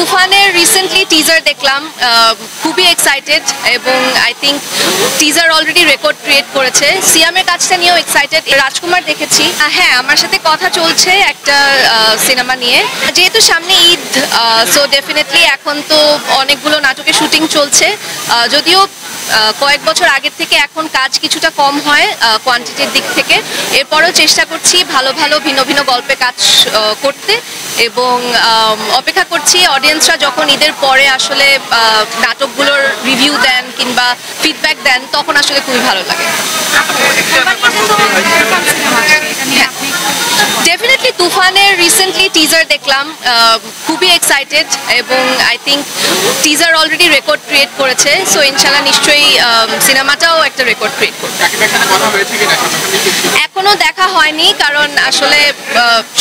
তুফানের recently teaser দেখলাম, খুবই এক্সাইটেড এবং I think teaser already record create করেছে। সিয়ামের কাজটা নিয়েও এক্সাইটেড। রাজকুমার দেখেছি। হ্যাঁ, আমার সাথে কথা চলছে একটা সিনেমা নিয়ে, যেহেতু সামনে ঈদ, সো ডেফিনেটলি এখন তো অনেকগুলো নাটকের শুটিং চলছে। যদিও কয়েক বছর আগের থেকে এখন কাজ কিছুটা কম হয় কোয়ান্টিটির দিক থেকে, এরপরও চেষ্টা করছি ভালো ভালো ভিন্ন ভিন্ন গল্পে কাজ করতে এবং অপেক্ষা করছি অডিয়েন্সরা যখন ঈদের পরে আসলে নাটকগুলোর রিভিউ দেন কিংবা ফিডব্যাক দেন, তখন আসলে খুবই ভালো লাগে। ডেফিনেটলি তুফানের রিসেন্টলি টিজার দেখলাম, খুবই এক্সাইটেড এবং I think teaser already record create করেছে। সো ইনশাল্লাহ নিশ্চয়ই সিনেমাটাও একটা রেকর্ড ক্রিয়েট করবে। এখনো দেখা হয়নি, কারণ আসলে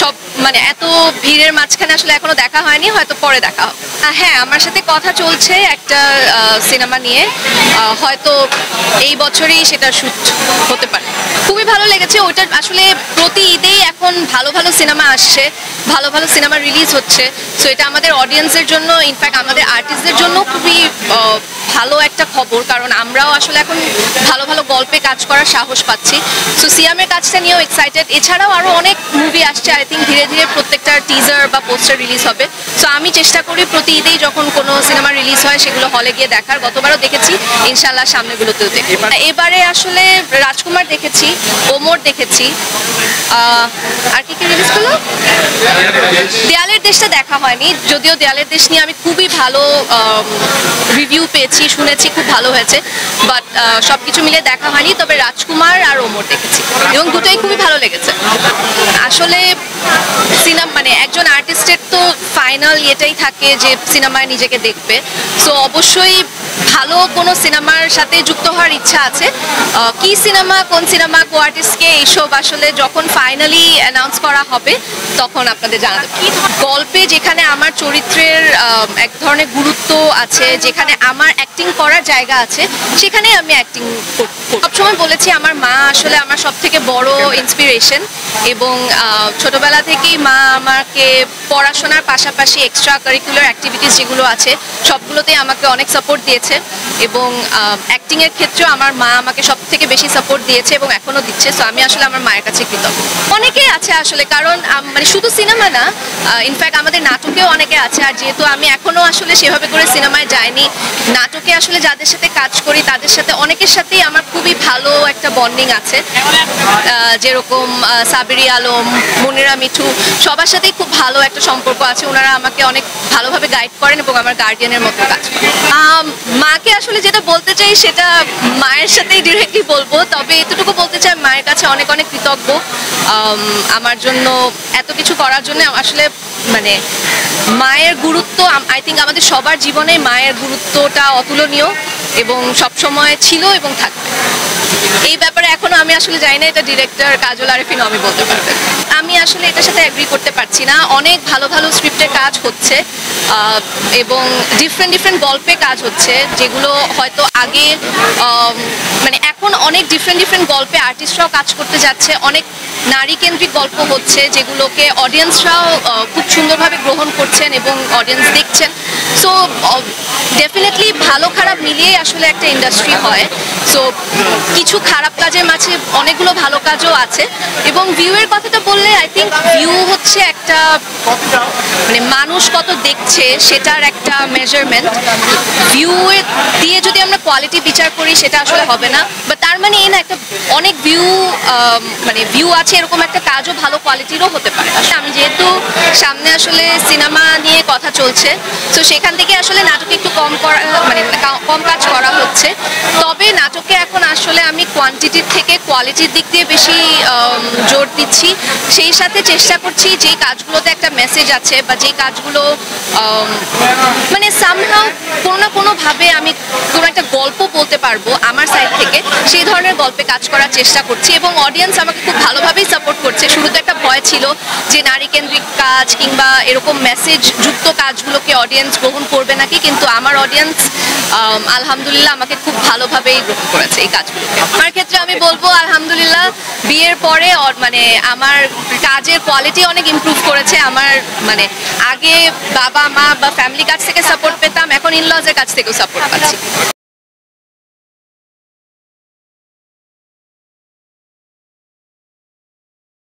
সব মানে এত ভিড়ের মাঝখানে আসলে এখনো দেখা হয়নি, হয়তো পরে দেখা হবে। হ্যাঁ, আমার সাথে কথা চলছে একটা সিনেমা নিয়ে, হয়তো এই বছরই সেটা শুট হতে পারে। খুবই ভালো লেগেছে। ওইটা আসলে প্রতি ঈদেই এখন ভালো ভালো সিনেমা আসছে, ভালো ভালো সিনেমা রিলিজ হচ্ছে। সো এটা আমাদের অডিয়েন্সের জন্য, ইনফ্যাক্ট আমাদের আর্টিস্টদের জন্য খুবই ভালো একটা খবর, কারণ আমরাও আসলে এখন ভালো ভালো গল্পে কাজ করার সাহস পাচ্ছি। সো সিয়ামের কাজটা নিয়েও এক্সাইটেড। এছাড়াও আরও অনেক মুভি আসছে, আই থিঙ্ক ধীরে ধীরে প্রত্যেকটা টিজার বা পোস্টার রিলিজ হবে। সো আমি চেষ্টা করি প্রতি ঈদেই যখন কোনো সিনেমা রিলিজ হয় সেগুলো হলে গিয়ে দেখার। গতবারও দেখেছি, ইনশাল্লাহ সামনেগুলোতেও দেখি। এবারে আসলে রাজকুমার দেখেছি, ওমর দেখেছি, আর কি কি রিলিজ করলো, দেয়ালের দেশটা দেখা হয়নি। যদিও দেয়ালের দেশ নিয়ে আমি খুবই ভালো রিভিউ পেয়েছি, শুনেছি খুব ভালো হয়েছে, বাট সব কিছু মিলে দেখা হয়নি। তবে রাজকুমার আর ওমর দেখেছি এবং দুটোই খুবই ভালো লেগেছে। আসলে সিনেমা মানে একজন আর্টিস্টের তো ফাইনাল এটাই থাকে যে সিনেমায় নিজেকে দেখবে। সো অবশ্যই ভালো কোনো সিনেমার সাথে যুক্ত হওয়ার ইচ্ছা আছে। কি সিনেমা, কোন সিনেমা, কো আর্টিস্টকে, এইসব আসলে যখন ফাইনালি অ্যানাউন্স করা হবে তখন আপনাদের জানাতে। কি গল্পে যেখানে আমার চরিত্রের এক ধরনের গুরুত্ব আছে, যেখানে আমার অ্যাক্টিং করার জায়গা আছে, সেখানে আমি অ্যাক্টিং করব। সবসময় বলেছি আমার মা আসলে আমার সব থেকে বড় ইন্সপিরেশন এবং ছোটবেলা থেকেই মা আমাকে পড়াশোনার পাশাপাশি এক্সট্রা কারিকুলার অ্যাক্টিভিটিস যেগুলো আছে সবগুলোতেই আমাকে অনেক সাপোর্ট দিয়েছে এবং অ্যাক্টিংয়ের ক্ষেত্রেও আমার মা আমাকে সব থেকে বেশি সাপোর্ট দিয়েছে এবং এখনও দিচ্ছে। সো আমি আসলে আমার মায়ের কাছে কৃতজ্ঞ। অনেকেই আছে আসলে, কারণ মানে শুধু সিনেমা না, ইনফ্যাক্ট আমাদের নাটকেও অনেকে আছে। আর যেহেতু আমি এখনও আসলে সেভাবে করে সিনেমায় যাইনি, নাটকে আসলে যাদের সাথে কাজ করি তাদের সাথে অনেকের সাথেই আমার খুবই ভালো একটা বন্ডিং আছে। যেরকম সাবিরি আলম, মুনিরা মিঠু, সবার সাথেই খুব ভালো একটা সম্পর্ক আছে। ওনারা আমাকে অনেক ভালোভাবে গাইড করেন এবং আমার গার্ডিয়ানের মতো কাজ করেন। মাকে আসলে যেটা বলতে চাই সেটা মায়ের সাথেই ডিরেক্টলি বলবো, তবে এতটুকু বলতে চাই মায়ের কাছে অনেক অনেক কৃতজ্ঞ আমার জন্য, এত কিছু করার জন্য। আসলে মানে মায়ের গুরুত্ব আই থিঙ্ক আমাদের সবার জীবনে মায়ের গুরুত্বটা অতুলনীয় এবং সবসময় ছিল এবং থাকবে। এই ব্যাপারে এখনো আমি আসলে জানি না এটা ডিরেক্টর কাজল আরেফিন আমি বলতে পারবেন। আমি আসলে এটার সাথে অ্যাগ্রি করতে পারছি না। অনেক ভালো ভালো স্ক্রিপ্টের কাজ হচ্ছে এবং ডিফারেন্ট গল্পে কাজ হচ্ছে, যেগুলো হয়তো আগে মানে এখন অনেক ডিফারেন্ট গল্পে আর্টিস্টরাও কাজ করতে যাচ্ছে। অনেক নারী কেন্দ্রিক গল্প হচ্ছে যেগুলোকে অডিয়েন্সরাও খুব সুন্দরভাবে গ্রহণ করছেন এবং অডিয়েন্স দেখছেন। সো ডেফিনেটলি ভালো খারাপ মিলিয়ে আসলে একটা ইন্ডাস্ট্রি হয়। সো কিছু খারাপ কাজের মাঝে অনেকগুলো ভালো কাজও আছে এবং ভিউয়ের কথাটা বললে আই থিঙ্ক ভিউ হচ্ছে একটা মানে মানুষ কত দেখছে সেটার একটা মেজারমেন্ট। ভিউ দিয়ে যদি আমরা কোয়ালিটি বিচার করি সেটা আসলে হবে না, বা তার মানে এই না একটা অনেক মানে ভিউ আছে এরকম একটা কাজও ভালো কোয়ালিটিরও হতে পারে। আমি যেহেতু সামনে আসলে সিনেমা নিয়ে কথা চলছে, তো সেখান থেকে আসলে নাটকে একটু কম কাজ করা হচ্ছে। তবে নাটকে এখন আসলে আমি কোয়ান্টিটির থেকে কোয়ালিটির দিক দিয়ে বেশি জোর দিচ্ছি। সেই সাথে চেষ্টা করছি যেই কাজগুলোতে একটা মেসেজ আছে বা যেই কাজগুলো মানে সামহাও কোনো না কোনোভাবে আমি কোনো একটা গল্প বলতে পারবো আমার সাইড থেকে, সেই ধরনের গল্পে কাজ করার চেষ্টা করছি এবং অডিয়েন্স আমাকে খুব ভালোভাবেই সাপোর্ট করছে। শুরুতে একটা ভয় ছিল যে নারী কেন্দ্রিক কাজ কিংবা এরকম মেসেজ যুক্ত কাজগুলোকে অডিয়েন্স গ্রহণ করবে নাকি, কিন্তু আমার অডিয়েন্স আলহামদুলিল্লাহ আমাকে খুব ভালোভাবেই গ্রহণ করেছে এই কাজগুলোকে। আমার ক্ষেত্রে আমি বলবো আলহামদুলিল্লাহ বিয়ের পরে মানে আমার কাজের কোয়ালিটি অনেক ইমপ্রুভ করেছে। আমার মানে আগে বাবা মা বা ফ্যামিলির কাছ থেকে সাপোর্ট পেতাম, এখন ইনলজের কাছ থেকেও সাপোর্ট পাচ্ছি।